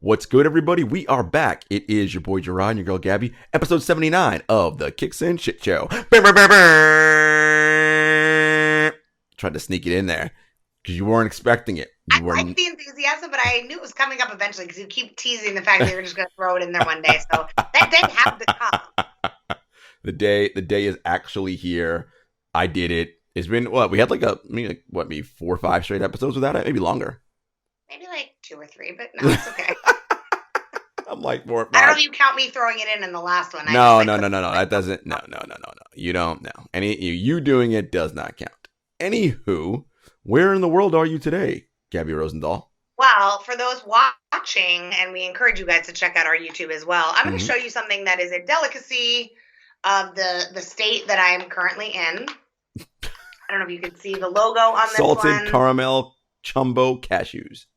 What's good, everybody? We are back. It is your boy Jarod and your girl Gabby, episode 79 of the Kicks In Shit Show. Tried to sneak it in there because you weren't expecting it. I like the enthusiasm, but I knew it was coming up eventually because you keep teasing the fact that you're just going to throw it in there one day. So that day had to come. The day is actually here. I did it. It's been what we had maybe 4 or 5 straight episodes without it, maybe longer. Maybe like 2 or 3, but no, it's okay. I'm like 4 or 5. I don't know if you count me throwing it in the last one. No. That doesn't. No. You don't know. You doing it does not count. Anywho, where in the world are you today, Gabby Rosendahl? Well, for those watching, and we encourage you guys to check out our YouTube as well, I'm going to show you something that is a delicacy of the state that I am currently in. I don't know if you can see the logo on this one. Salted caramel chumbo cashews.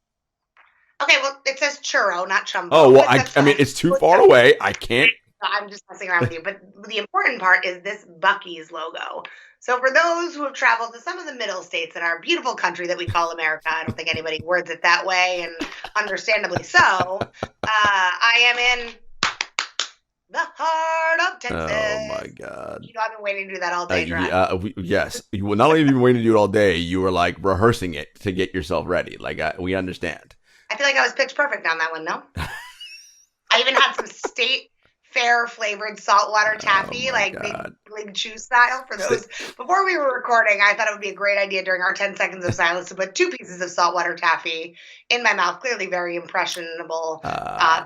Okay, well, it says churro, not chumbo. Oh, well, I mean, it's too far away. I can't. I'm just messing around with you. But the important part is this Buc-ee's logo. So for those who have traveled to some of the middle states in our beautiful country that we call America, I don't think anybody words it that way, and understandably so, I am in the heart of Texas. Oh, my God. You know, I've been waiting to do that all day, yes. You will not only have been waiting to do it all day, you were, like, rehearsing it to get yourself ready. Like, we understand. I feel like I was pitch perfect on that one, no? I even had some state fair flavored saltwater taffy, big league chew style for those. Before we were recording, I thought it would be a great idea during our 10 seconds of silence to put 2 pieces of saltwater taffy in my mouth. Clearly very impressionable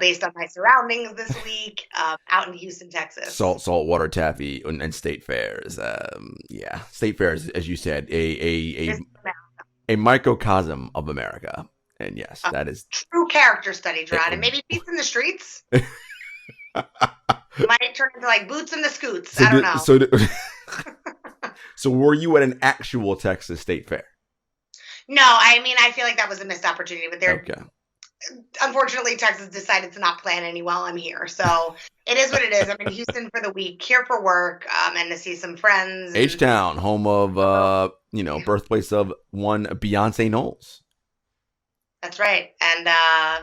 based on my surroundings this week out in Houston, Texas. Saltwater taffy and state fairs. State fairs, as you said, a microcosm of America. And yes, that is true character study, Jarod. And maybe Beats in the Streets might turn into like Boots in the Scoots. I don't know. So were you at an actual Texas State Fair? No, I mean, I feel like that was a missed opportunity. But unfortunately, Texas decided to not plan any while I'm here. So it is what it is. I'm in Houston for the week, here for work, and to see some friends. H-Town, home of, birthplace of one Beyonce Knowles. That's right. And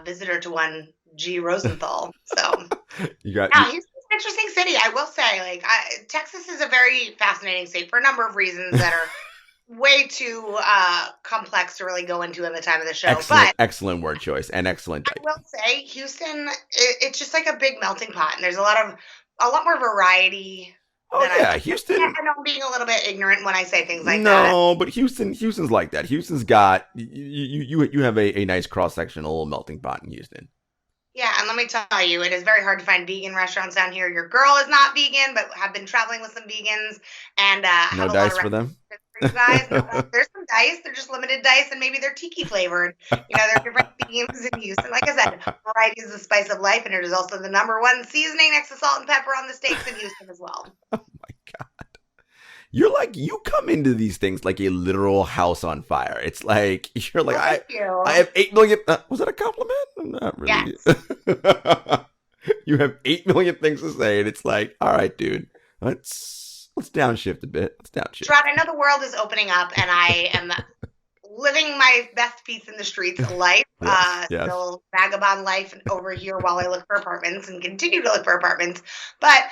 visitor to one G. Rosenthal. So Houston's an interesting city. I will say, Texas is a very fascinating state for a number of reasons that are way too complex to really go into in the time of the show. Excellent word choice and excellent. I will say Houston, it's just like a big melting pot, and there's a lot more variety. Oh yeah, Houston. I know I'm being a little bit ignorant when I say things like that. No, but Houston's like that. Houston's got you have a nice cross section, a little melting pot in Houston. Yeah, and let me tell you, it is very hard to find vegan restaurants down here. Your girl is not vegan, but have been traveling with some vegans, and no dice for them. For you guys, there's some dice. They're just limited dice, and maybe they're tiki flavored. There are different themes in Houston. Like I said, variety is the spice of life, and it is also the #1 seasoning next to salt and pepper on the steaks in Houston as well. Oh my God. You come into these things like a literal house on fire. It's like, you're like, I have 8 million. Was that a compliment? Not really. Yes. You have 8 million things to say, and it's like, all right, dude, let's downshift a bit. Jarod, I know the world is opening up, and I am living my best Beats in the Streets life. Yes. Still vagabond life over here while I look for apartments and continue to look for apartments. But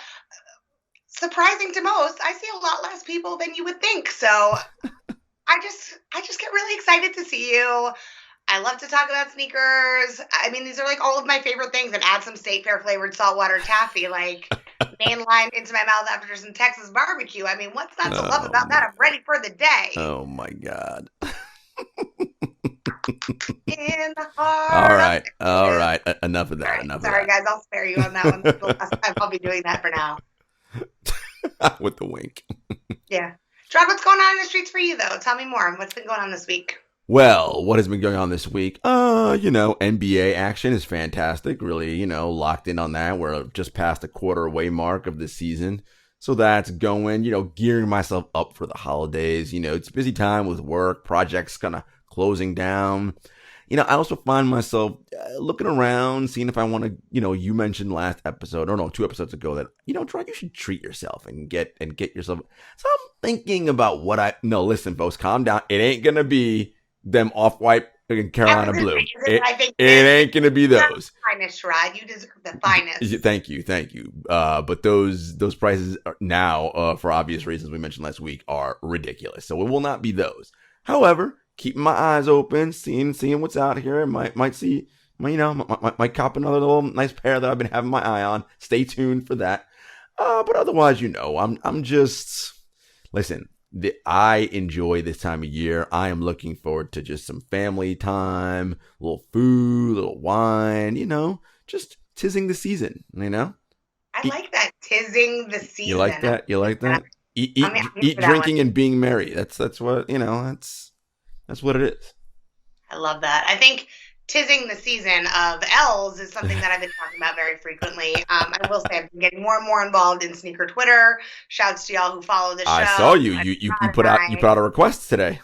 surprising to most, I see a lot less people than you would think. So I just get really excited to see you. I love to talk about sneakers. I mean, these are like all of my favorite things, and add some state fair flavored saltwater taffy, like mainline into my mouth after some Texas barbecue. I mean, what's not to love about that? I'm ready for the day. Oh my God. In the heart. All right. Enough of that. Sorry, guys. I'll spare you on that one. This is the last time I'll be doing that for now. With the wink. Yeah. Jarod, what's going on in the streets for you, though? Tell me more. What's been going on this week? Well, what has been going on this week? NBA action is fantastic. Really, locked in on that. We're just past the quarter-way mark of the season. So that's going, gearing myself up for the holidays. It's a busy time with work, projects kind of closing down. I also find myself looking around, seeing if I want to, you mentioned last episode, 2 episodes ago that, Jarod, you should treat yourself and get yourself. So I'm thinking about listen, folks, calm down. It ain't going to be them off-white in Carolina Blue. I think It ain't gonna be those. Finest, Rod. You deserve the finest. Thank you. But those prices are now, for obvious reasons we mentioned last week, are ridiculous. So it will not be those. However, keeping my eyes open, seeing what's out here. Might see, might cop another little nice pair that I've been having my eye on. Stay tuned for that. But otherwise, I'm just listen. I enjoy this time of year. I am looking forward to just some family time, a little food, a little wine, just tizing the season, I like that, tizing the season. You like that? Eat drinking, and being merry. That's what, that's what it is. I love that. I think tizing the season of L's is something that I've been talking about very frequently. I will say I've been getting more and more involved in sneaker Twitter. Shouts to y'all who follow the show. I saw you. You put out a request today.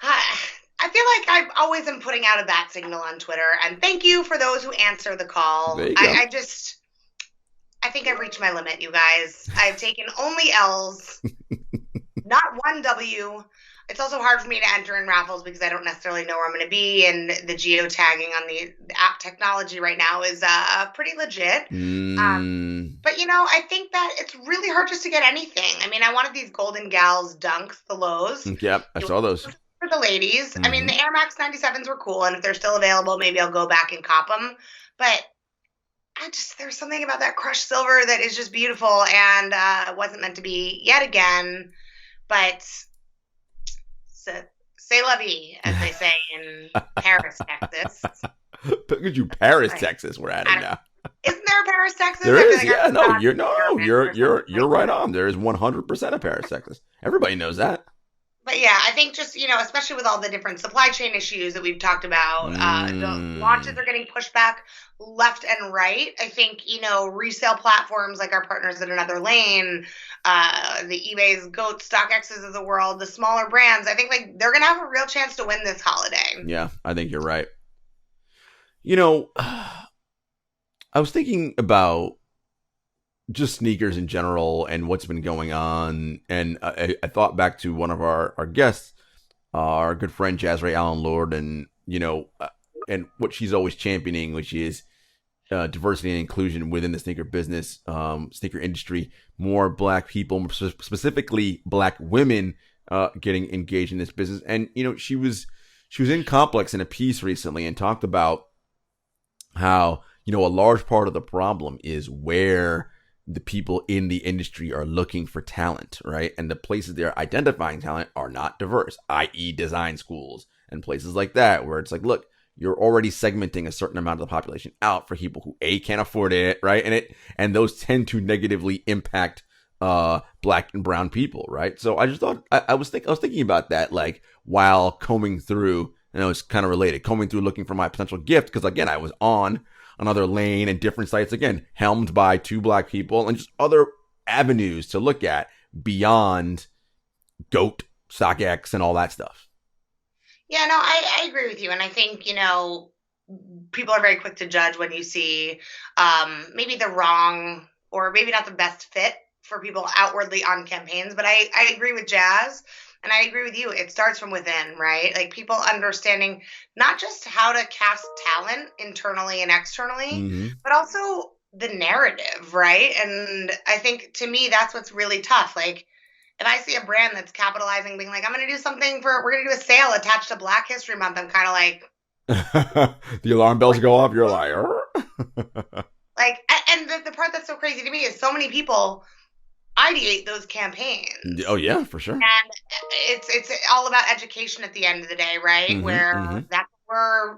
I feel like I always am putting out a bat signal on Twitter, and thank you for those who answer the call. There you go. I think I've reached my limit, you guys. I've taken only L's, not one W. It's also hard for me to enter in raffles because I don't necessarily know where I'm going to be, and the geotagging on the app technology right now is pretty legit. But, I think that it's really hard just to get anything. I mean, I wanted these Golden Gals dunks, the lows. Yep, I saw those. For the ladies. I mean, the Air Max 97s were cool, and if they're still available, maybe I'll go back and cop them. But there's something about that crushed silver that is just beautiful, and wasn't meant to be yet again. But c'est la vie, as they say in Paris, Texas. Look at you, Paris, Texas. We're at it now. Isn't there a Paris, Texas? There is. Yeah. No, you're right on. There is 100% of Paris, Texas. Everybody knows that. But yeah, I think just, especially with all the different supply chain issues that we've talked about, the launches are getting pushed back left and right. I think, resale platforms like our partners at Another Lane, the eBay's GOAT, StockX's of the world, the smaller brands, I think they're going to have a real chance to win this holiday. Yeah, I think you're right. I was thinking about just sneakers in general and what's been going on. And I thought back to one of our guests, our good friend Jazrae Allen Lord, and, and what she's always championing, which is diversity and inclusion within the sneaker business, sneaker industry, more Black people, specifically Black women, getting engaged in this business. And, she was in Complex in a piece recently and talked about how, a large part of the problem is where the people in the industry are looking for talent, right? And the places they're identifying talent are not diverse, i.e. design schools and places like that, where it's like, look, you're already segmenting a certain amount of the population out for people who can't afford it, right? And those tend to negatively impact Black and brown people, right? So I just thought I was thinking about that, like, while combing through, and it was kind of related, combing through looking for my potential gift, because again, I was on Another Lane and different sites, again, helmed by two Black people, and just other avenues to look at beyond GOAT, StockX, and all that stuff. Yeah, no, I agree with you. And I think, people are very quick to judge when you see maybe the wrong or maybe not the best fit for people outwardly on campaigns. But I agree with Jazz. And I agree with you. It starts from within, right? Like people understanding not just how to cast talent internally and externally, but also the narrative, right? And I think to me, that's what's really tough. Like if I see a brand that's capitalizing, being like, I'm going to do something we're going to do a sale attached to Black History Month. I'm kind of like. The alarm bells go off. You're like, like, and the part that's so crazy to me is so many people ideate those campaigns. Oh yeah, for sure. And it's all about education at the end of the day, right? Where that's what we're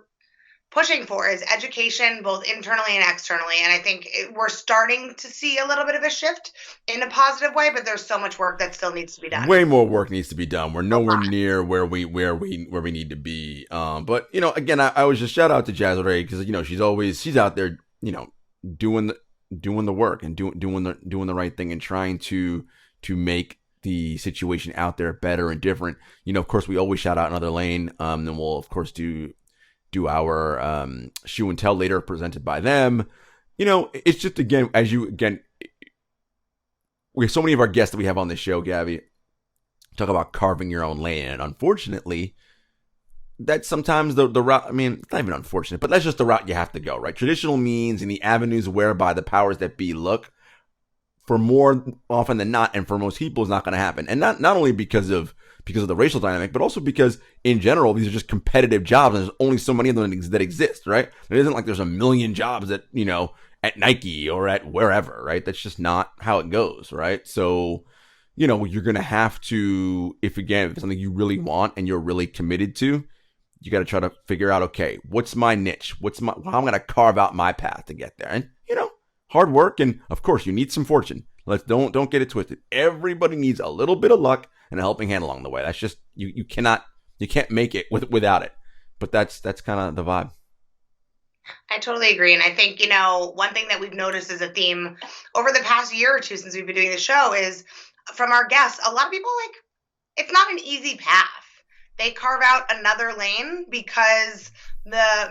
pushing for is education, both internally and externally. And I think we're starting to see a little bit of a shift in a positive way, but there's so much work that still needs to be done. Way more work needs to be done. We're nowhere near where we need to be. But again, I was just shout out to Jazrae because she's out there, doing the work and doing the right thing and trying to make the situation out there better and different. Of course, we always shout out Another Lane. Then we'll of course do our shoe and tell later, presented by them. It's just we have so many of our guests that we have on this show, Gabby, talk about carving your own lane. And unfortunately, that's sometimes the route. I mean, it's not even unfortunate, but that's just the route you have to go, right? Traditional means and the avenues whereby the powers that be look, for more often than not, and for most people, is not going to happen. And not only because of the racial dynamic, but also because in general these are just competitive jobs, and there's only so many of them that exist, right? It isn't like there's a million jobs at at Nike or at wherever, right? That's just not how it goes, right? So you're going to have to, if it's something you really want and you're really committed to, you got to try to figure out, okay, what's my niche? How I'm going to carve out my path to get there. And, hard work. And of course you need some fortune. Don't get it twisted. Everybody needs a little bit of luck and a helping hand along the way. That's just, you can't make it without it. But that's kind of the vibe. I totally agree. And I think, one thing that we've noticed as a theme over the past year or two since we've been doing the show is from our guests, a lot of people, it's not an easy path. They carve out another lane because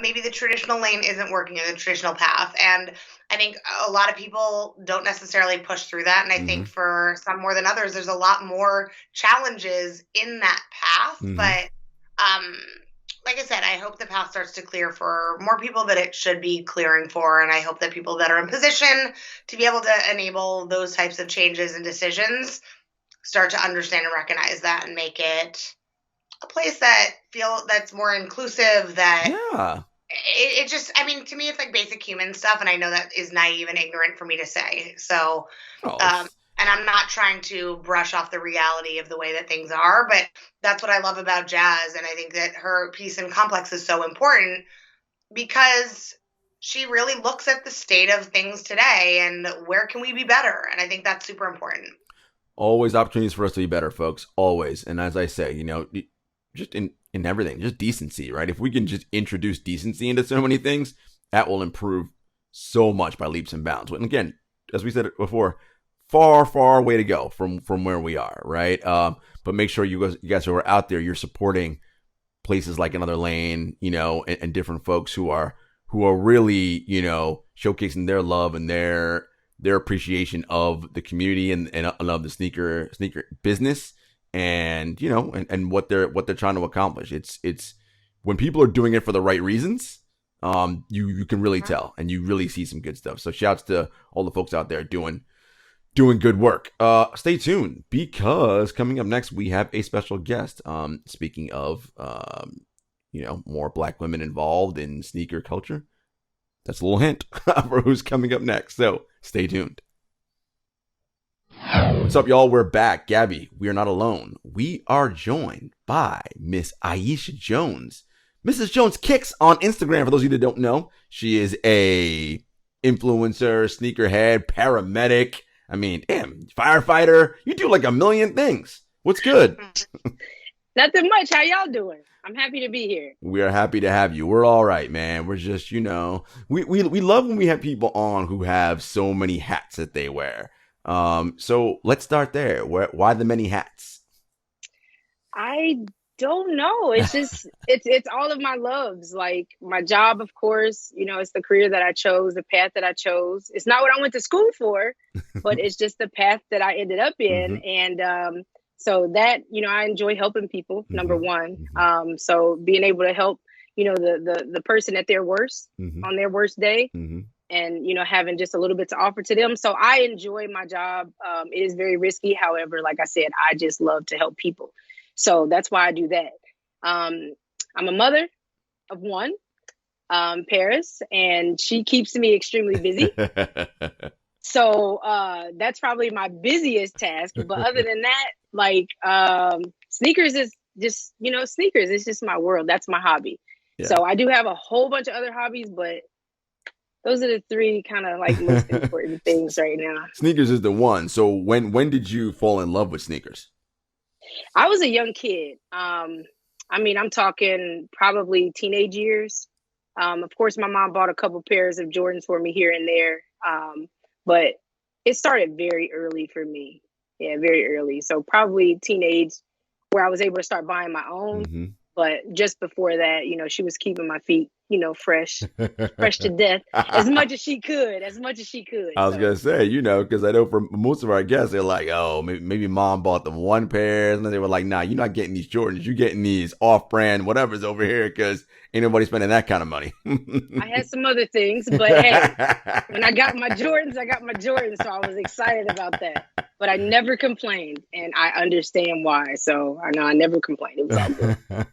maybe the traditional lane isn't working in the traditional path. And I think a lot of people don't necessarily push through that. And I think for some more than others, there's a lot more challenges in that path. But like I said, I hope the path starts to clear for more people that it should be clearing for. And I hope that people that are in position to be able to enable those types of changes and decisions start to understand and recognize that and make it a place that's more inclusive, that it just, I mean, to me, it's like basic human stuff. And I know that is naive and ignorant for me to say. So, and I'm not trying to brush off the reality of the way that things are, but that's what I love about Jazz. And I think that her piece in Complex is so important because she really looks at the state of things today and where can we be better. And I think that's super important. Always opportunities for us to be better, folks. Always. And as I say, just in everything, just decency, right? If we can just introduce decency into so many things, that will improve so much by leaps and bounds. And again, as we said before, far way to go from where we are, right? But make sure you guys who are out there, you're supporting places like Another Lane, and different folks who are really, showcasing their love and their appreciation of the community and of the sneaker business, and and what they're trying to accomplish. It's when people are doing it for the right reasons, you can really tell, and you really see some good stuff. So shouts to all the folks out there doing good work. Stay tuned, because coming up next we have a special guest. Speaking of more Black women involved in sneaker culture, that's a little hint for who's coming up next. So stay tuned. What's up, y'all? We're back. Gabby, we are not alone. We are joined by Miss Ayisha Jones. Mrs. Jones Kicks on Instagram. For those of you that don't know, she is a influencer, sneakerhead, paramedic. I mean, damn, firefighter. You do like a million things. What's good? Nothing much. How y'all doing? I'm happy to be here. We are happy to have you. We're all right, man. We're just, we love when we have people on who have so many hats that they wear. So let's start there. Why the many hats? I don't know. It's just, it's all of my loves. Like my job, of course, it's the career that I chose, the path that I chose. It's not what I went to school for, but it's just the path that I ended up in. And, so that, I enjoy helping people, number one. So being able to help, the person at their worst, on their worst day, and, having just a little bit to offer to them. So I enjoy my job. It is very risky. However, like I said, I just love to help people. So that's why I do that. I'm a mother of one, Paris, and she keeps me extremely busy. So that's probably my busiest task. But other than that, like sneakers is just, sneakers. It's just my world. That's my hobby. Yeah. So I do have a whole bunch of other hobbies, but those are the three kind of like most important things right now. Sneakers is the one. So when did you fall in love with sneakers? I was a young kid. I'm talking probably teenage years. Of course, my mom bought a couple pairs of Jordans for me here and there. But it started very early for me. Yeah, very early. So probably teenage, where I was able to start buying my own. But just before that, she was keeping my feet, fresh to death as much as she could. I was going to say, because I know for most of our guests, they're like, oh, maybe mom bought them one pair. And then they were like, nah, you're not getting these Jordans. You're getting these off-brand whatever's over here because ain't nobody spending that kind of money. I had some other things, but hey, when I got my Jordans, so I was excited about that. But I never complained, and I understand why. So I know I never complained. It was all good.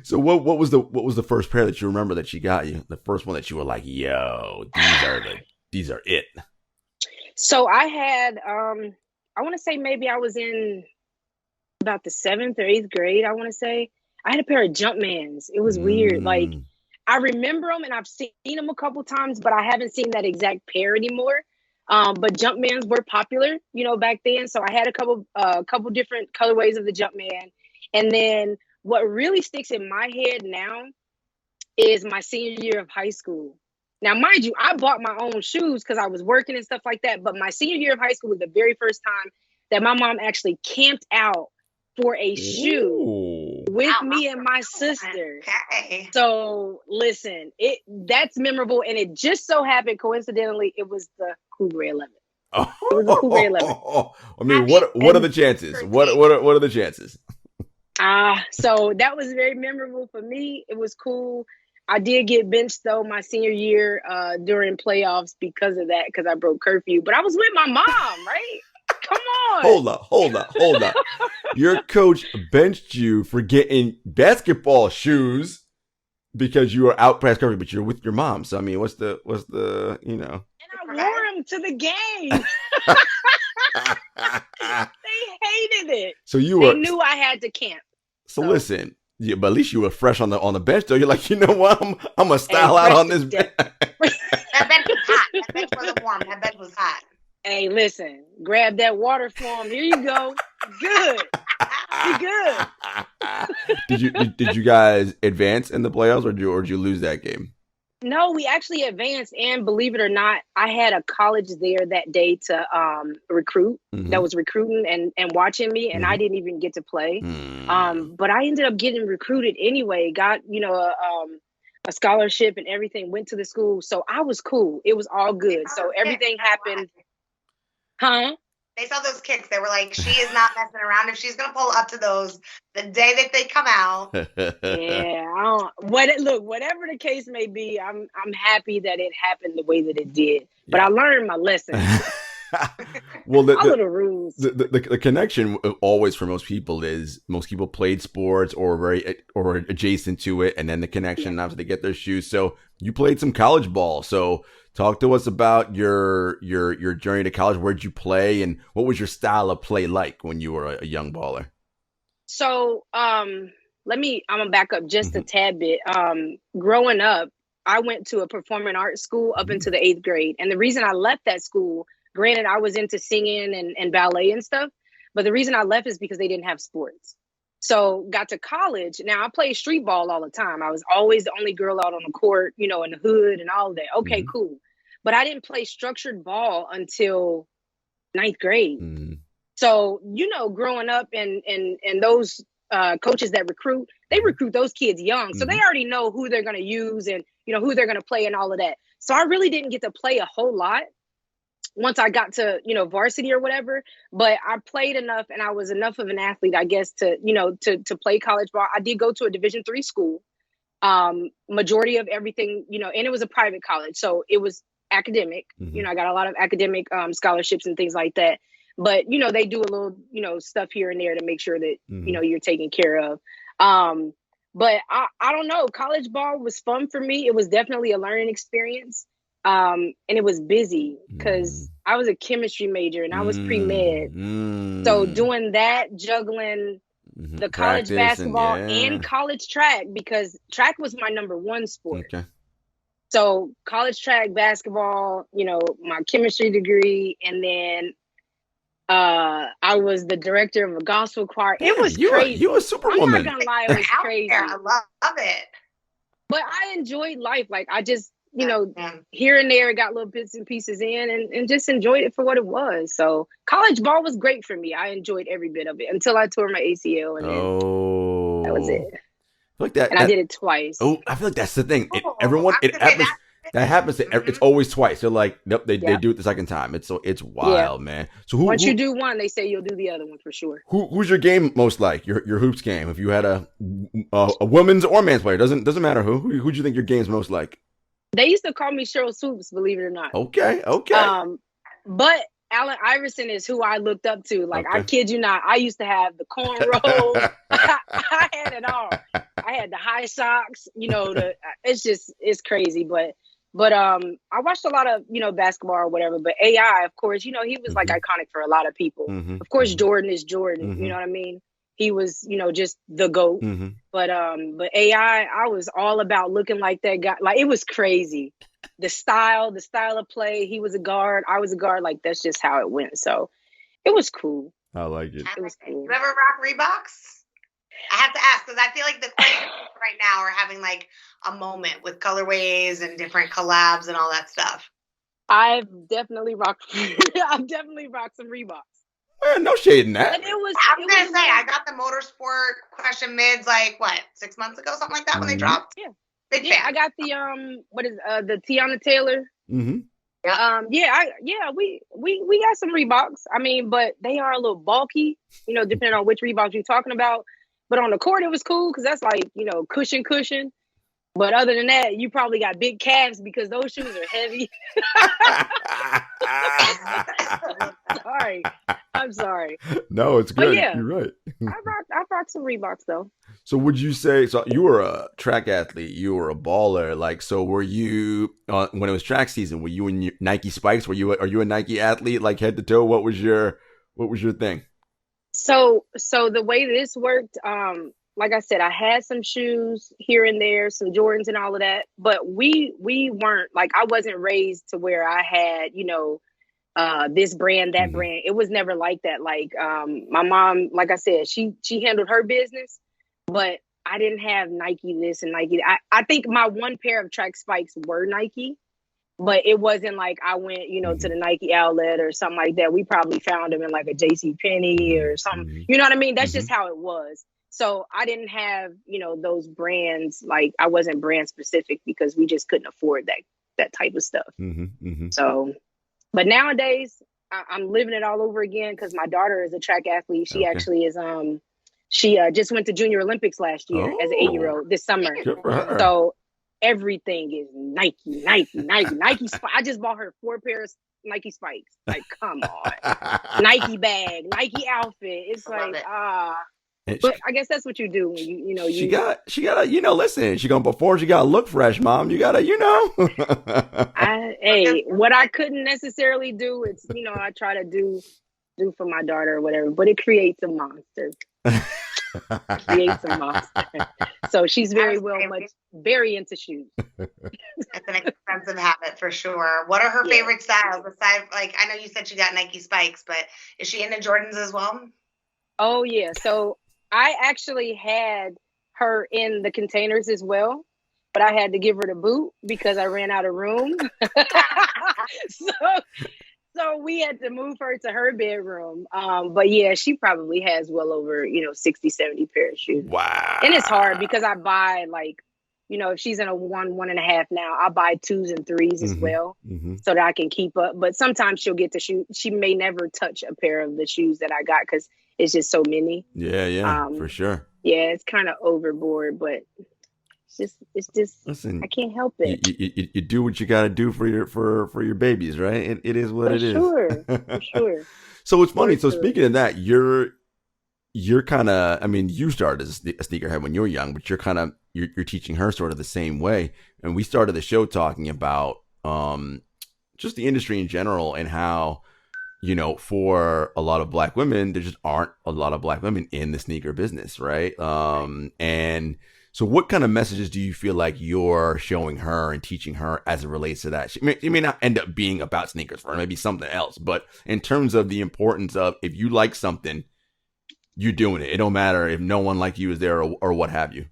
So what was the first pair that you remember that she got you? The first one that you were like, yo, these are it. So I had I want to say maybe I was in about the 7th or 8th grade. I want to say I had a pair of Jumpmans. It was weird. Like I remember them and I've seen them a couple times, but I haven't seen that exact pair anymore. But Jumpmans were popular, back then. So I had a couple different colorways of the Jumpman. And then what really sticks in my head now is my senior year of high school. Now, mind you, I bought my own shoes because I was working and stuff like that. But my senior year of high school was the very first time that my mom actually camped out for a shoe with me and my sister. Okay. So listen, that's memorable. And it just so happened, coincidentally, it was the Cougar 11. It was the Cougar 11. I mean, what are the chances? What are the chances? So that was very memorable for me. It was cool. I did get benched though my senior year during playoffs because of that, because I broke curfew. But I was with my mom, right? Come on. Hold up. Your coach benched you for getting basketball shoes because you were out past curfew, but you're with your mom. So I mean, what's the And I wore them to the game. They hated it. So they knew I had to camp. So listen, yeah, but at least you were fresh on the bench though. You're like, you know what? I'm gonna style out on this bench. That bench was hot. That bench wasn't warm. That bench was hot. Hey, listen, grab that water for him. Here you go. Good. Be good. Did you guys advance in the playoffs or did you lose that game? No, we actually advanced, and believe it or not, I had a college there that day to recruit that was recruiting and watching me, and I didn't even get to play. But I ended up getting recruited anyway, got a scholarship and everything, went to the school, so I was cool. It was all good. So everything happened. Huh? They saw those kicks. They were like, she is not messing around. If she's going to pull up to those the day that they come out. Yeah. Whatever the case may be, I'm happy that it happened the way that it did. But I learned my lesson. Well, follow the rules. The connection always for most people is most people played sports or adjacent to it, and then the connection after they get their shoes. So you played some college ball. So talk to us about your journey to college. Where'd you play, and what was your style of play like when you were a young baller? So I'm gonna back up just a tad bit. Growing up, I went to a performing arts school up into the 8th grade, and the reason I left that school, granted, I was into singing and ballet and stuff, but the reason I left is because they didn't have sports. So got to college. Now I played street ball all the time. I was always the only girl out on the court, in the hood and all of that. Okay, cool. But I didn't play structured ball until 9th grade. So, growing up and those coaches that recruit, they recruit those kids young. So they already know who they're going to use and, who they're going to play and all of that. So I really didn't get to play a whole lot once I got to, varsity or whatever, but I played enough and I was enough of an athlete, I guess, to play college ball. I did go to a Division III school, majority of everything, and it was a private college. So it was academic, I got a lot of academic scholarships and things like that. But, they do a little, stuff here and there to make sure that, you're taken care of. But I don't know. College ball was fun for me. It was definitely a learning experience. And it was busy because I was a chemistry major and I was pre-med. So doing that, juggling the college basketball and college track, because track was my number one sport. Okay. So college track, basketball, my chemistry degree, and then I was the director of a gospel choir. It was crazy. You were a superwoman. I'm not gonna lie, it was crazy. I love it. But I enjoyed life. Like I just, here and there got little bits and pieces in and just enjoyed it for what it was. So college ball was great for me. I enjoyed every bit of it until I tore my ACL, and then that was it. feel like that. And I did it twice. Oh, I feel like that's the thing. Oh, Everyone, I was it gonna say happens. That happens. It's always twice. They're like, nope, they Yep. do it the second time. It's Yeah. wild, man. So Once you do one, they say you'll do the other one for sure. who's your game most like? Your hoops game. If you had a women's or man's player, doesn't matter who do you think your game's most like? They used to call me Cheryl Swoops, believe it or not. Okay. But Allen Iverson is who I looked up to. Like, Okay. I kid you not, I used to have the cornrows. I had it all. I had the high socks. You know, it's crazy. But I watched a lot of, you know, basketball or whatever. But AI, of course, you know, he was like iconic for a lot of people. Of course, Jordan is Jordan. You know what I mean? He was, you know, just the GOAT. But AI, I was all about looking like that guy. Like, it was crazy. The style of play. He was a guard. I was a guard. Like, that's just how it went. So it was cool. I like it. It was cool. You ever rock Reeboks? I have to ask because I feel like the questions right now are having like a moment with colorways and different collabs and all that stuff. I've definitely rocked some Reeboks. No shade in that. And it was. I was gonna say I got the motorsport question mids like what 6 months ago, something like that when they dropped. Yeah. Big Yeah, fan. I got the the Tiana Taylor. Yeah. We got some Reeboks. I mean, but they are a little bulky, you know, depending on which Reeboks you're talking about. But on the court, it was cool because that's like, you know, cushion. But other than that, you probably got big calves because those shoes are heavy. I'm sorry. No, it's good. Yeah, you're right. I rocked some Reeboks though. So would you say, so you were a track athlete, you were a baller, like, so were you, when it was track season, were you in your Nike Spikes? Are you a Nike athlete, like head to toe? What was your thing? So the way this worked, like I said, I had some shoes here and there, some Jordans and all of that, but we weren't, like, I wasn't raised to where I had, you know, this brand, that brand. It was never like that. Like, my mom, like I said, she handled her business, but I didn't have Nike this and Nike. I think my one pair of track spikes were Nike, but it wasn't like I went, you know, to the Nike outlet or something like that. We probably found them in like a JCPenney or something. You know what I mean? That's just how it was. So I didn't have, you know, those brands. Like, I wasn't brand specific because we just couldn't afford that type of stuff. So, but nowadays I'm living it all over again because my daughter is a track athlete. She actually is, she just went to Junior Olympics last year as an 8-year-old this summer. Good for her. So everything is Nike. I just bought her 4 pairs of Nike Spikes. Like, come on. Nike bag, Nike outfit. It's like, but I guess that's what you do when you know, she gotta, you know, listen, she gonna perform, she gotta look fresh, mom. You gotta, you know. What I couldn't necessarily do, it's, you know, I try to do for my daughter or whatever, but it creates a monster. So she's very into shoes. It's an expensive habit for sure. What are her favorite styles besides, like, I know you said she got Nike Spikes, but is she into Jordans as well? Oh yeah. So I actually had her in the containers as well, but I had to give her the boot because I ran out of room. So we had to move her to her bedroom. But yeah, she probably has well over, you know, 60, 70 pair of shoes. Wow. And it's hard because I buy, like, you know, if she's in a 1.5 now, I buy 2s and 3s as well so that I can keep up. But sometimes she'll get the shoe. She may never touch a pair of the shoes that I got because it's just so many. Yeah, for sure. Yeah, it's kind of overboard, but it's just listen, I can't help it. You do what you got to do for your babies, right? It is what it is. For sure. So it's funny. So speaking of that, you're kind of, I mean, you started as a sneakerhead when you were young, but you're teaching her sort of the same way. And we started the show talking about just the industry in general and how, you know, for a lot of Black women, there just aren't a lot of Black women in the sneaker business, right? And so what kind of messages do you feel like you're showing her and teaching her as it relates to that? It may not end up being about sneakers for her, maybe something else, but in terms of the importance of, if you like something, you're doing it. It don't matter if no one like you is there or what have you.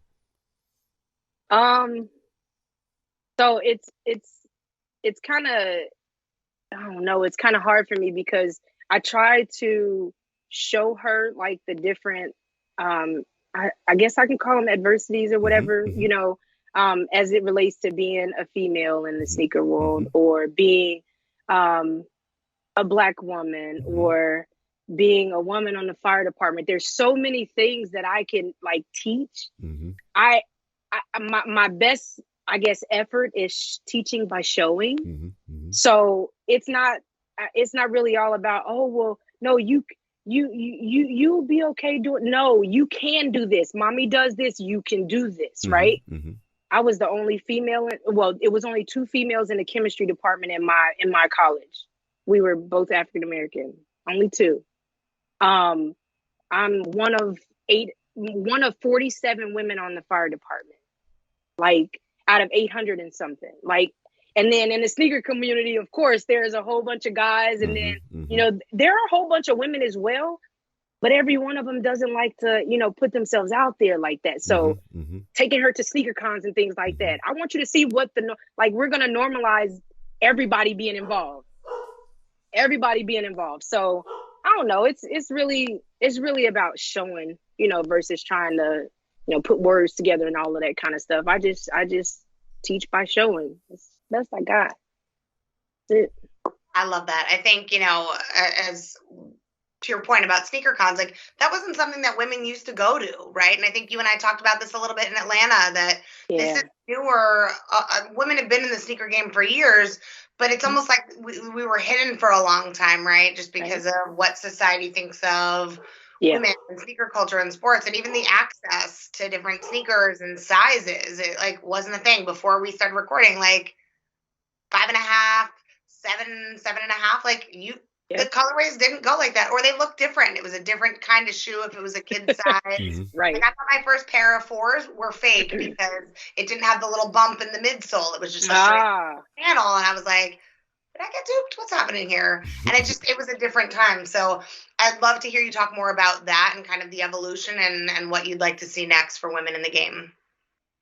So it's kind of, I don't know, it's kind of hard for me because I try to show her like the different I guess I can call them adversities or whatever, you know, as it relates to being a female in the sneaker world, or being a Black woman, or being a woman on the fire department. There's so many things that I can like teach. My best, I guess, effort is teaching by showing. So it's not really all about, oh, well, no, you'll be okay doing. No, you can do this. Mommy does this. You can do this, right? I was the only female. Well, it was only 2 females in the chemistry department in my college. We were both African American. Only 2. I'm one of 47 women on the fire department, like out of 800 and something. Like, and then in the sneaker community, of course, there's a whole bunch of guys, and then you know there are a whole bunch of women as well. But every one of them doesn't like to, you know, put themselves out there like that. So taking her to SneakerCons and things like that, I want you to see what we're going to normalize everybody being involved. So I don't know. It's really about showing, you know, versus trying to, you know, put words together and all of that kind of stuff. I just teach by showing. It's the best I got. That's it. I love that. I think, you know, as to your point about sneaker cons, like that wasn't something that women used to go to, right? And I think you and I talked about this a little bit in Atlanta, that this is newer. Women have been in the sneaker game for years, but it's almost like we were hidden for a long time, right? Just because of what society thinks of women and sneaker culture and sports, and even the access to different sneakers and sizes. It like wasn't a thing before we started recording. Like 5.5, 7.5, like the colorways didn't go like that, or they looked different. It was a different kind of shoe if it was a kid's size. Right. Like I thought my first pair of 4s were fake because it didn't have the little bump in the midsole. It was just a straight panel, and I was like, did I get duped? What's happening here? And it was a different time. So I'd love to hear you talk more about that and kind of the evolution and what you'd like to see next for women in the game.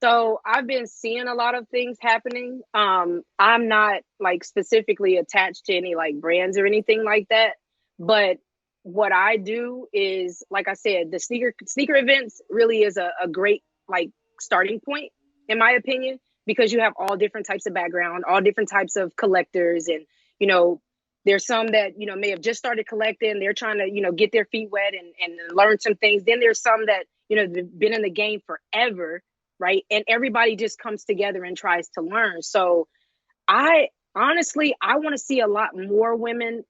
So I've been seeing a lot of things happening. I'm not like specifically attached to any like brands or anything like that. But what I do is, like I said, the sneaker events really is a great like starting point, in my opinion, because you have all different types of background, all different types of collectors. And, you know, there's some that, you know, may have just started collecting. They're trying to, you know, get their feet wet and learn some things. Then there's some that, you know, they've been in the game forever. Right. And everybody just comes together and tries to learn. So I honestly want to see a lot more women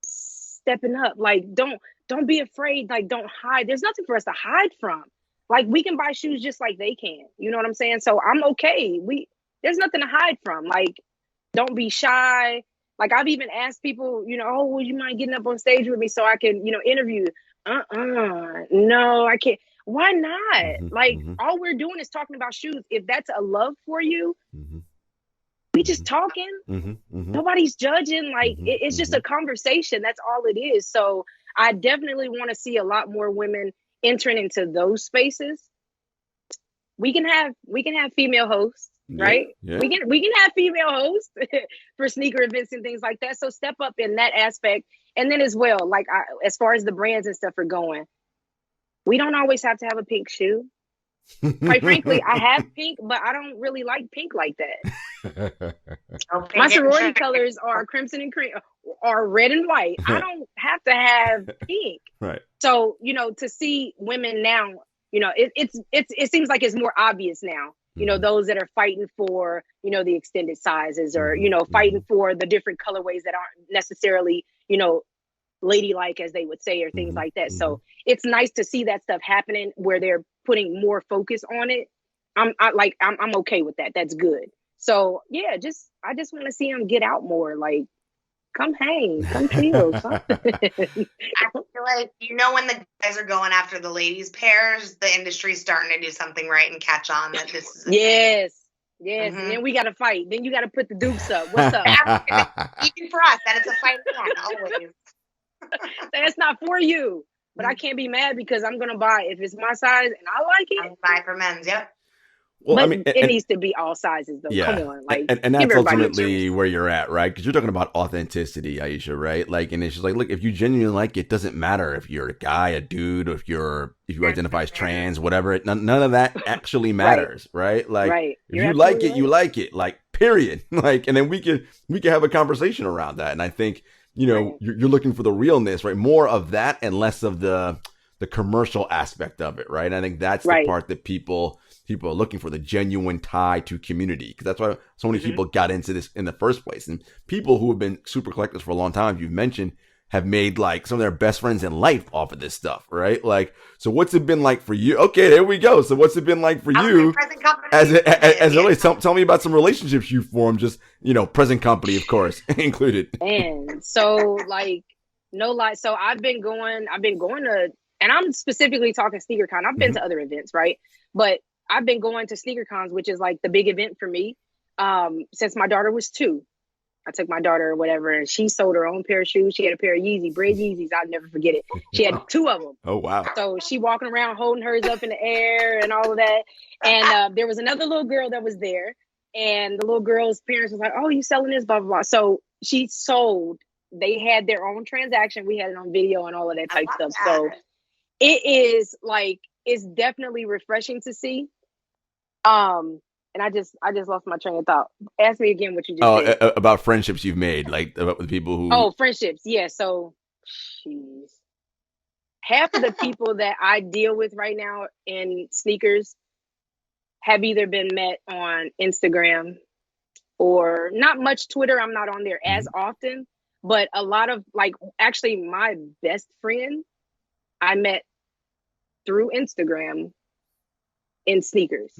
stepping up. Like, don't be afraid. Like, don't hide. There's nothing for us to hide from. Like, we can buy shoes just like they can. You know what I'm saying? So I'm okay. There's nothing to hide from. Like, don't be shy. Like, I've even asked people, you know, oh, would you mind getting up on stage with me so I can, you know, interview? No, I can't. Why not? Like, all we're doing is talking about shoes. If that's a love for you, we just talking. Nobody's judging. Like, it's just a conversation. That's all it is. So I definitely want to see a lot more women entering into those spaces. We can have female hosts, right? We can have female hosts for sneaker events and things like that. So step up in that aspect. And then as well, like as far as the brands and stuff are going, we don't always have to have a pink shoe. Quite frankly, I have pink, but I don't really like pink like that. My sorority colors are crimson and cream, or red and white. I don't have to have pink. Right. So, you know, to see women now, you know, it seems like it's more obvious now. You know, those that are fighting for, you know, the extended sizes, or, you know, fighting for the different colorways that aren't necessarily, you know, ladylike, as they would say, or things like that. So it's nice to see that stuff happening where they're putting more focus on it. I'm okay with that. That's good. So yeah, I just want to see them get out more. Like, come hang, come chill. I feel like, you know, when the guys are going after the ladies pairs, the industry's starting to do something right and catch on that this is yes. And then we got to fight. Then you got to put the dukes up. What's up? Even for us, that it's a fight again, always. That's not for you, but I can't be mad because I'm gonna buy if it's my size and I like it. I'll buy for men's. Yep. Well, I But mean, it needs to be all sizes, though. yeah, Come on, like and give that's everybody a ultimately chance. where you're at, right? Because you're talking about authenticity, Ayisha, right? Like, and it's just like, look, if you genuinely like it, doesn't matter if you're a guy, a dude, or if you identify as trans, whatever. None of that actually Right, matters, right? Like, right. if You're you like absolutely it, you right. like it, like, period. Like, and then we can have a conversation around that. And I think Right, you're looking for the realness, right? More of that and less of the commercial aspect of it, right? And I think that's the right. part that people are looking for, the genuine tie to community, because that's why so many people got into this in the first place. And people who have been super collectors for a long time, you've mentioned, have made like some of their best friends in life off of this stuff, right? Like, so what's it been like for you? Okay, there we go. So what's it been like for you present company. as it relates? Tell me about some relationships you formed, just present company, of course, included. And so, like, no lie. So I've been going to, and I'm specifically talking SneakerCon. I've been to other events, right? But I've been going to SneakerCons, which is like the big event for me, since my daughter was 2. I took my daughter or whatever, and she sold her own pair of shoes. She had a pair of bread Yeezys. I'll never forget it. She had 2 of them. Oh, wow. So she walking around holding hers up in the air and all of that. And there was another little girl that was there. And the little girl's parents was like, oh, you selling this, blah, blah, blah. So she sold. They had their own transaction. We had it on video and all of that type stuff. So it is like, it's definitely refreshing to see. And I just lost my train of thought. Ask me again what you just said. About friendships you've made, like about the people who. Oh, friendships. Yeah. So, jeez. Half of the people that I deal with right now in sneakers have either been met on Instagram or not much Twitter. I'm not on there as often, but a lot of, like, actually my best friend I met through Instagram in sneakers.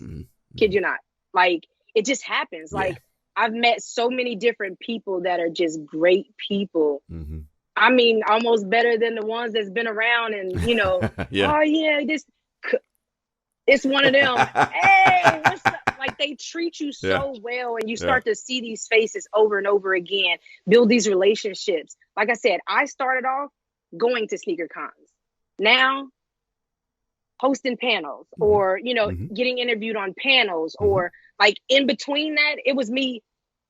Kid you not. Like, it just happens. Yeah. Like, I've met so many different people that are just great people. I mean, almost better than the ones that's been around and, Yeah. oh yeah, it's one of them. Hey, what's up? Like, they treat you so well, and you start to see these faces over and over again, build these relationships. Like I said, I started off going to sneaker cons. Now, hosting panels or, getting interviewed on panels or like in between that, it was me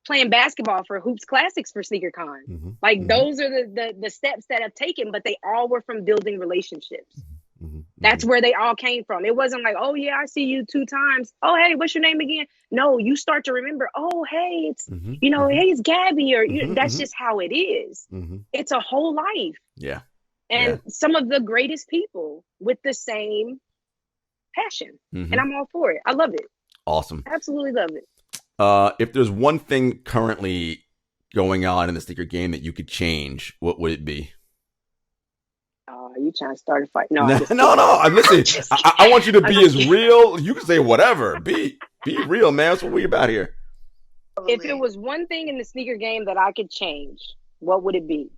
playing basketball for Hoops Classics for SneakerCon. Like those are the steps that I've taken, but they all were from building relationships. That's where they all came from. It wasn't like, oh yeah, I see you 2 times. Oh, hey, what's your name again? No, you start to remember, oh, hey, it's, hey, it's Gabby or that's just how it is. It's a whole life. Yeah. And some of the greatest people with the same passion. And I'm all for it. I love it. Awesome. Absolutely love it. If there's one thing currently going on in the sneaker game that you could change, what would it be? You trying to start a fight? No, no. Listen, I want you to be as real. You can say whatever. Be real, man. That's what we about here. If it was one thing in the sneaker game that I could change, what would it be?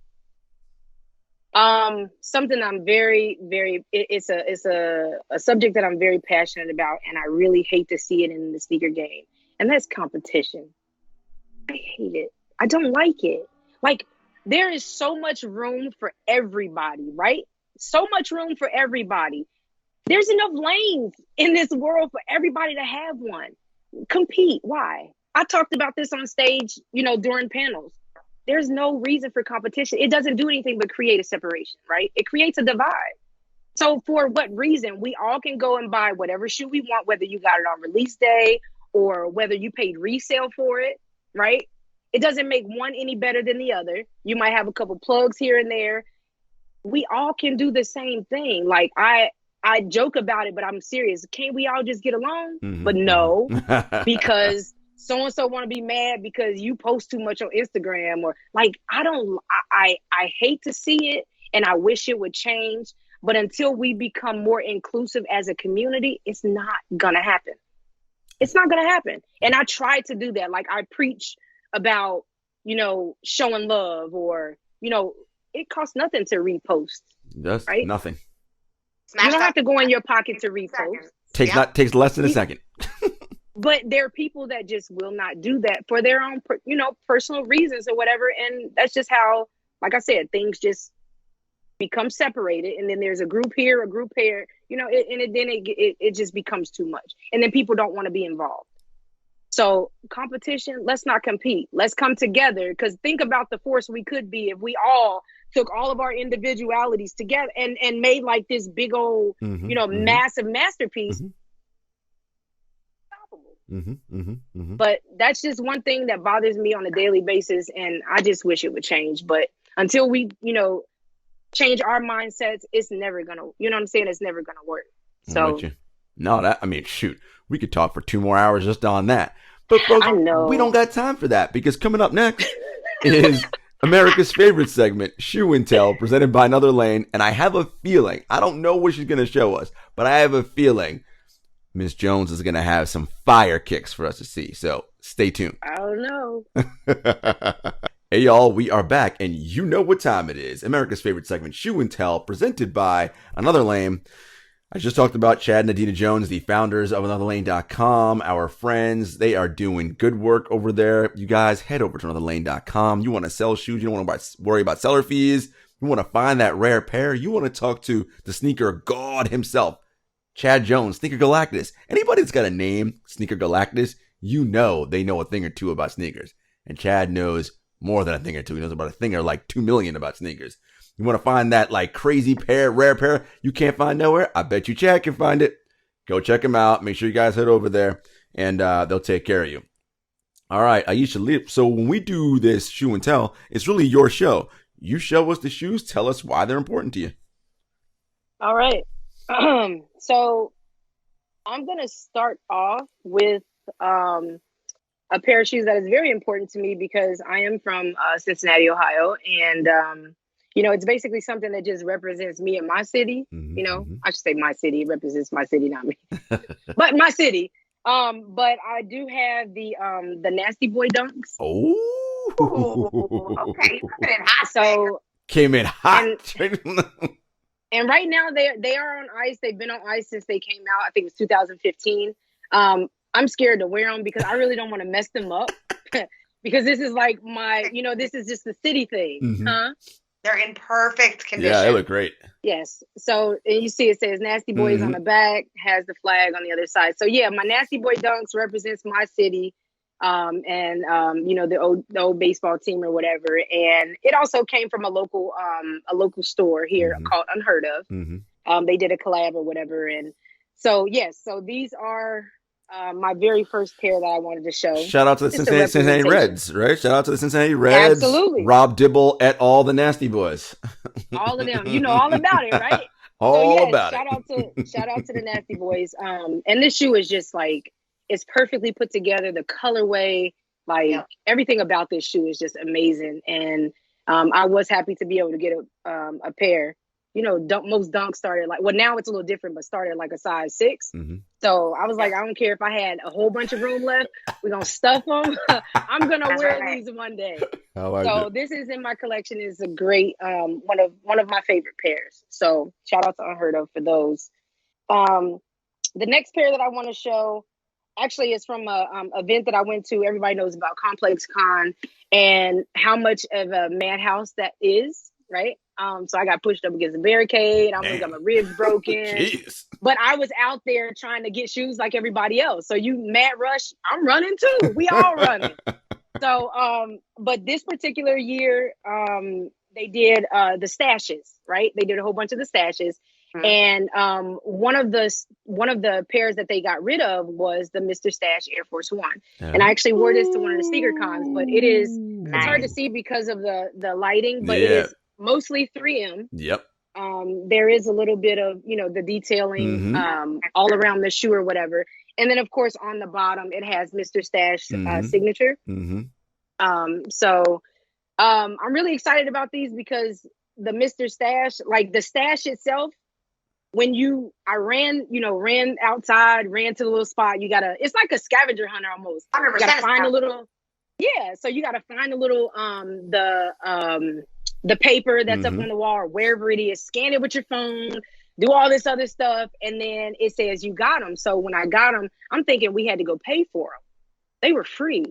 Something I'm very, very, it's a subject that I'm very passionate about, and I really hate to see it in the sneaker game. And that's competition. I hate it. I don't like it. Like, there is so much room for everybody, right? So much room for everybody. There's enough lanes in this world for everybody to have one. Compete. Why? I talked about this on stage, during panels. There's no reason for competition. It doesn't do anything but create a separation, right? It creates a divide. So for what reason? We all can go and buy whatever shoe we want, whether you got it on release day or whether you paid resale for it, right? It doesn't make one any better than the other. You might have a couple plugs here and there. We all can do the same thing. Like, I joke about it, but I'm serious. Can't we all just get along? But no, because so-and-so want to be mad because you post too much on Instagram or like, I hate to see it and I wish it would change. But until we become more inclusive as a community, it's not going to happen. It's not going to happen. And I try to do that. Like, I preach about, showing love or, it costs nothing to repost. That's right? Nothing. You don't have to go in your pocket to repost. Takes less than a second. But there are people that just will not do that for their own, personal reasons or whatever. And that's just how, like I said, things just become separated, and then there's a group here, a group here, then it just becomes too much, and then people don't want to be involved. So competition, let's not compete. Let's come together, because think about the force we could be if we all took all of our individualities together and made like this big old, massive masterpiece. But that's just one thing that bothers me on a daily basis, and I just wish it would change. But until we, change our mindsets, it's never gonna, it's never gonna work. So shoot, we could talk for 2 more hours just on that. But folks, I know we don't got time for that, because coming up next is America's favorite segment, Shoe and Tell, presented by Another Lane. And I have a feeling, I don't know what she's going to show us, but I have a feeling Miss Jones is going to have some fire kicks for us to see. So stay tuned. I don't know. Hey, y'all, we are back, and you know what time it is. America's favorite segment, Shoe and Tell, presented by Another Lane. I just talked about Chad and Adina Jones, the founders of AnotherLane.com, our friends. They are doing good work over there. You guys, head over to AnotherLane.com. You want to sell shoes. You don't want to worry about seller fees. You want to find that rare pair. You want to talk to the sneaker god himself, Chad Jones, Sneaker Galactus. Anybody that's got a name, Sneaker Galactus, they know a thing or two about sneakers. And Chad knows more than a thing or two. He knows about a thing or like 2 million about sneakers. You want to find that like crazy pair, rare pair you can't find nowhere? I bet you Chad can find it. Go check him out. Make sure you guys head over there, and they'll take care of you. All right, Ayisha, so when we do this Shoe and Tell, it's really your show. You show us the shoes. Tell us why they're important to you. All right. So I'm going to start off with a pair of shoes that is very important to me, because I am from Cincinnati, Ohio, and it's basically something that just represents me and my city. I should say my city. It represents my city, not me, but my city. But I do have the Nasty Boy Dunks. Oh, okay. Came in hot. And right now they are on ice. They've been on ice since they came out. I think it was 2015. I'm scared to wear them because I really don't want to mess them up. Because this is like this is just the city thing, huh? They're in perfect condition. Yeah, they look great. Yes. So and you see it says Nasty Boys on the back, has the flag on the other side. So yeah, my Nasty Boy Dunks represents my city, the old baseball team or whatever. And it also came from a local store here called Unheard of. They did a collab or whatever. And so yes, so these are my very first pair that I wanted to show. Shout out to the Cincinnati Reds, right? Shout out to the Cincinnati Reds. Absolutely. Rob Dibble et all the Nasty Boys. All of them. You know all about it, right? About it. Shout out to the Nasty Boys. And this shoe is just like, it's perfectly put together. The colorway, everything about this shoe is just amazing. And I was happy to be able to get a pair. Most dunks started now it's a little different, but started like a size 6. So I was like, I don't care if I had a whole bunch of room left. We're going to stuff them. I'm going to wear these one day. This is in my collection. Is a great, one of my favorite pairs. So shout out to Unheard of for those. The next pair that I want to show actually is from a event that I went to. Everybody knows about Complex Con and how much of a madhouse that is, right? So I got pushed up against a barricade. I almost got my ribs broken. Jeez. But I was out there trying to get shoes like everybody else. So you mad rush, I'm running too. We all running. So, but this particular year, they did the stashes, right? They did a whole bunch of the stashes. And one of the pairs that they got rid of was the Mr. Stash Air Force One. And I actually wore this to one of the SneakerCons, but it's hard to see because of the lighting, but it is mostly 3M. Yep. There is a little bit of, the detailing all around the shoe or whatever. And then, of course, on the bottom, it has Mr. Stash signature. So I'm really excited about these because the Mr. Stash, like the stash itself, I ran outside, ran to the little spot, it's like a scavenger hunter almost. 100%. You gotta find a little, so you gotta find a little, the paper that's up on the wall or wherever it is, scan it with your phone, do all this other stuff. And then it says you got them. So when I got them, I'm thinking we had to go pay for them. They were free.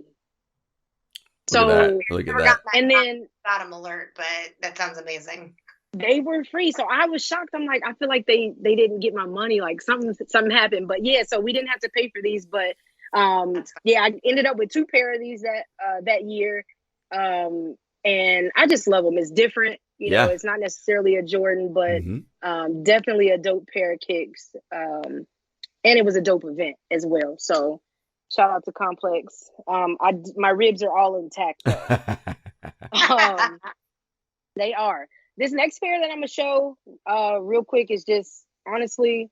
Look at that. And then bottom alert, but that sounds amazing. They were free. So I was shocked. I'm like, I feel like they didn't get my money. Like something happened. But yeah, so we didn't have to pay for these. But yeah, I ended up with 2 pair of these that year. And I just love them. It's different. You know, it's not necessarily a Jordan, but definitely a dope pair of kicks. And it was a dope event as well. So shout out to Complex. My ribs are all intact though. They are. This next pair that I'm gonna show real quick is just honestly,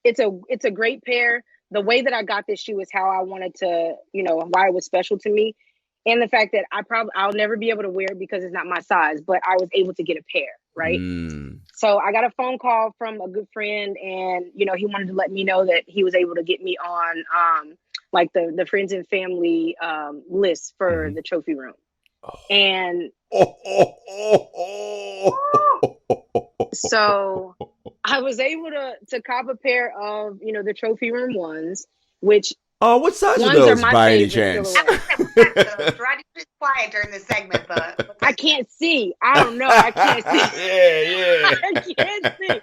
it's a great pair. The way that I got this shoe is how I wanted to, you know, why it was special to me. And the fact that I'll never be able to wear it because it's not my size, but I was able to get a pair, right? So I got a phone call from a good friend, and you know, he wanted to let me know that he was able to get me on like the friends and family list for the trophy room. And so I was able to cop a pair of, you know, the trophy room ones, which what size are those by any chance? Roddy's just quiet during this segment, but I can't see. I don't know. I can't see. Yeah. I can't see.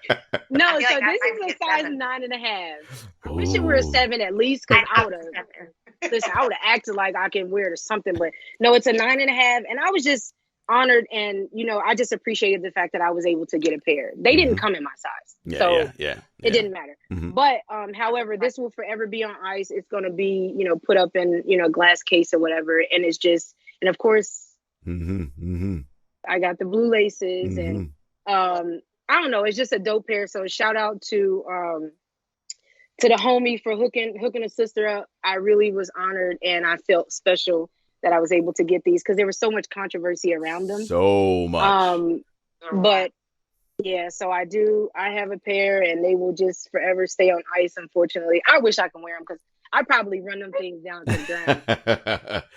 No, so like this is a size 9.5. I wish it were a 7 at least, because I would have acted like I can wear it or something. But no, it's a 9.5, and I was just honored, and you know, I just appreciated the fact that I was able to get a pair. They didn't come in my size, so it didn't matter. But however, this will forever be on ice. It's going to be, you know, put up in, you know, glass case or whatever, and it's just, and of course, I got the blue laces, and I don't know, it's just a dope pair. So shout out to the homie for hooking a sister up. I really was honored, and I felt special that I was able to get these because there was so much controversy around them. So much. But yeah, so I have a pair, and they will just forever stay on ice, unfortunately. I wish I could wear them because I'd probably run them things down to the ground.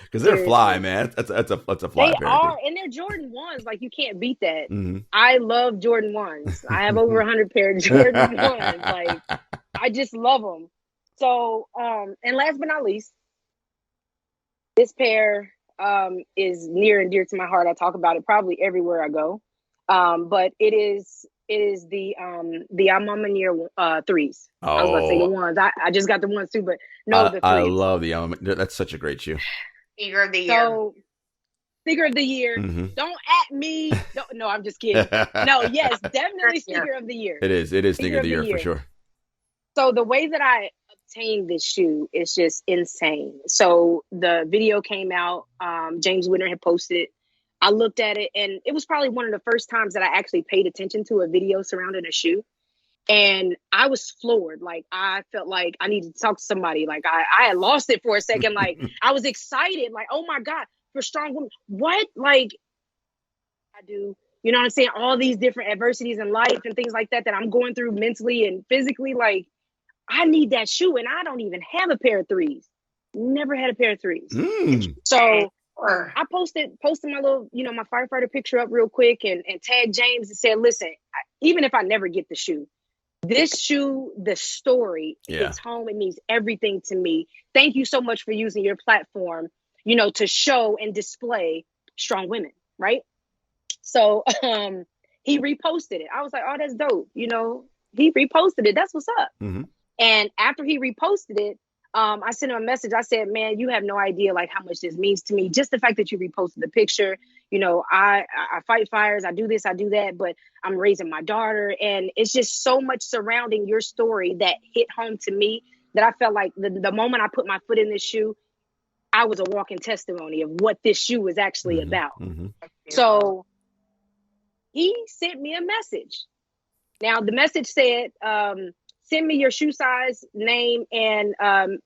Because they're fly, man. That's a fly pair. They are, and they're Jordan 1s. Like, you can't beat that. I love Jordan 1s. I have over 100 pair of Jordan 1s. Like, I just love them. So, and last but not least, this pair is near and dear to my heart. I talk about it probably everywhere I go. But it is the Amamanier 3s. I was about to say the ones. I just got the ones too, but no, the 3s. I love the Amamanier. That's such a great shoe. Sneaker of the year. So, Sneaker of the year. Don't at me. No, I'm just kidding. No, yes, definitely Sneaker of the year. It is Sneaker of the year for sure. So the way that I obtained this shoe is just insane. So the video came out. James Whitner had posted it. I looked at it, and it was probably one of the first times that I actually paid attention to a video surrounding a shoe. And I was floored. Like, I felt like I needed to talk to somebody. Like, I had lost it for a second. Like, I was excited. Like, oh my God, for strong women. What? Like, I do, you know what I'm saying? All these different adversities in life and things like that I'm going through mentally and physically. Like, I need that shoe, and I don't even have a pair of 3s. Never had a pair of 3s. So I posted my little, you know, my firefighter picture up real quick and tagged James and said, listen, even if I never get the shoe, this shoe, the story, hits home. It means everything to me. Thank you so much for using your platform, you know, to show and display strong women, right? So he reposted it. I was like, oh, that's dope. You know, he reposted it. That's what's up. And after he reposted it, I sent him a message. I said, man, you have no idea like how much this means to me. Just the fact that you reposted the picture, you know, I fight fires. I do this, I do that, but I'm raising my daughter. And it's just so much surrounding your story that hit home to me that I felt like the moment I put my foot in this shoe, I was a walking testimony of what this shoe is actually about. So he sent me a message. Now the message said, send me your shoe size, name, and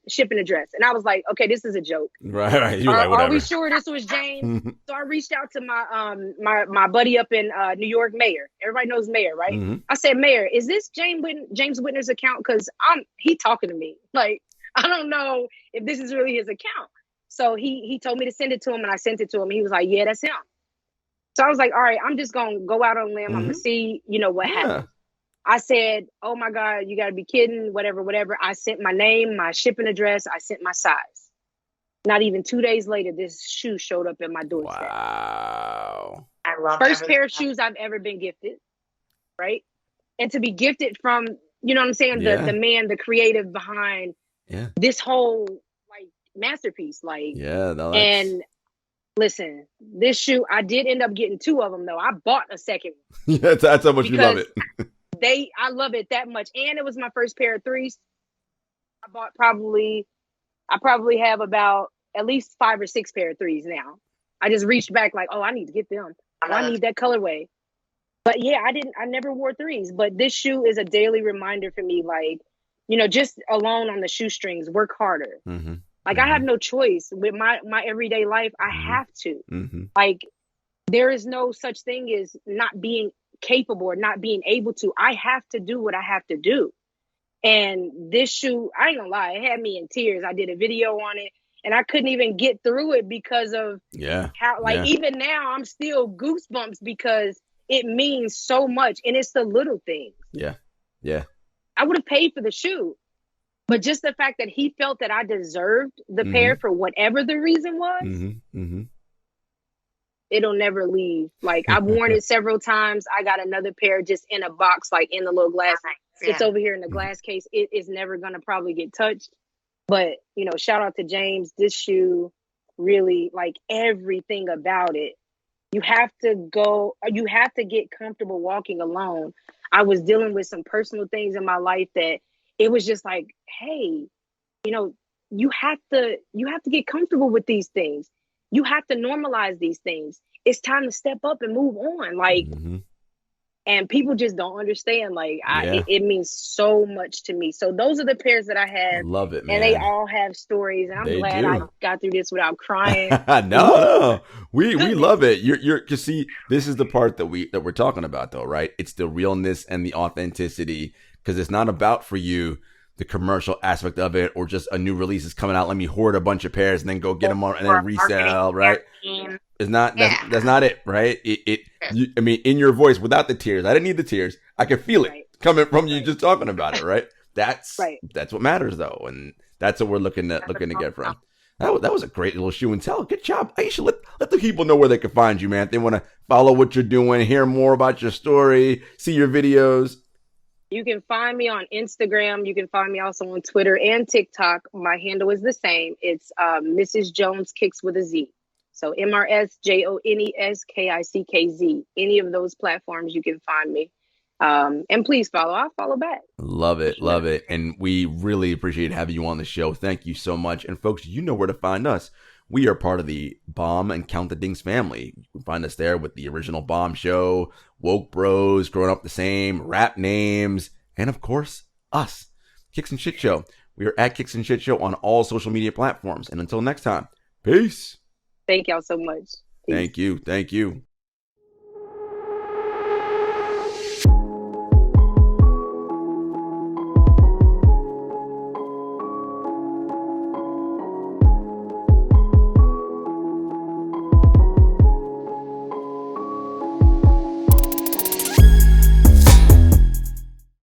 shipping address. And I was like, okay, this is a joke. Right. You were like, whatever. Are we sure this was James? So I reached out to my buddy up in New York, Mayor. Everybody knows Mayor, right? I said, Mayor, is this James Whitner's account? Because he talking to me. Like, I don't know if this is really his account. So he told me to send it to him, and I sent it to him. He was like, yeah, that's him. So I was like, all right, I'm just going to go out on a limb. I'm going to see, you know, what happens. I said, oh my God, you got to be kidding, whatever. I sent my name, my shipping address. I sent my size. Not even 2 days later, this shoe showed up at my doorstep. Wow. I love first pair of shoes I've ever been gifted, right? And to be gifted from, you know what I'm saying, Yeah. the man, the creative behind this whole like masterpiece, like and listen, this shoe, I did end up getting 2 of them though. I bought a second one. Yeah, that's how much you love it. I love it that much, and it was my first pair of threes. I probably have about at least 5 or 6 pair of threes now. I just reached back like, oh, I need to get them. I need that colorway. But yeah, I never wore threes. But this shoe is a daily reminder for me, like, you know, just alone on the shoestrings, work harder. Mm-hmm. Like I have no choice with my everyday life. I have to. Like there is no such thing as not being capable or not being able to. I have to do what I have to do. And this shoe, I ain't gonna lie, it had me in tears. I did a video on it and I couldn't even get through it because of how, like, even now I'm still goosebumps because it means so much. And it's the little things. Yeah. Yeah. I would have paid for the shoe, but just the fact that he felt that I deserved the pair for whatever the reason was, it'll never leave. Like I've worn it several times. I got another pair just in a box, like in the little glass. It's over here in the glass case. It is never going to probably get touched. But, you know, shout out to James. This shoe really, like everything about it. You have to get comfortable walking alone. I was dealing with some personal things in my life that it was just like, hey, you know, you have to get comfortable with these things. You have to normalize these things. It's time to step up and move on. Like, and people just don't understand. Like, it means so much to me. So those are the pairs that I have. Love it, man. And they all have stories. And I'm glad I got through this without crying. No, we love it. You see, this is the part that we're talking about, though, right? It's the realness and the authenticity, because it's not about for you the commercial aspect of it or just a new release is coming out. Let me hoard a bunch of pairs and then go get them on and then resell, right? It's not that's not it, right? I mean, in your voice, without the tears, I didn't need the tears. I could feel it coming from you just talking about it, right? That's what matters, though, and that's what we're looking to get from. That was a great little shoe and tell. Good job, Ayisha. Let the people know where they can find you, man. If they want to follow what you're doing, hear more about your story, see your videos. You can find me on Instagram. You can find me also on Twitter and TikTok. My handle is the same. It's Mrs. Jones Kicks with a Z. So MRSJONESKICKZ. Any of those platforms you can find me. And please follow. I'll follow back. Love it. Love it. And we really appreciate having you on the show. Thank you so much. And folks, you know where to find us. We are part of the Bomb and Count the Dings family. You can find us there with the original Bomb Show, Woke Bros, Growing Up the Same, Rap Names, and of course, us, Kicks and Shit Show. We are at Kicks and Shit Show on all social media platforms. And until next time, peace. Thank y'all so much. Peace. Thank you. Thank you.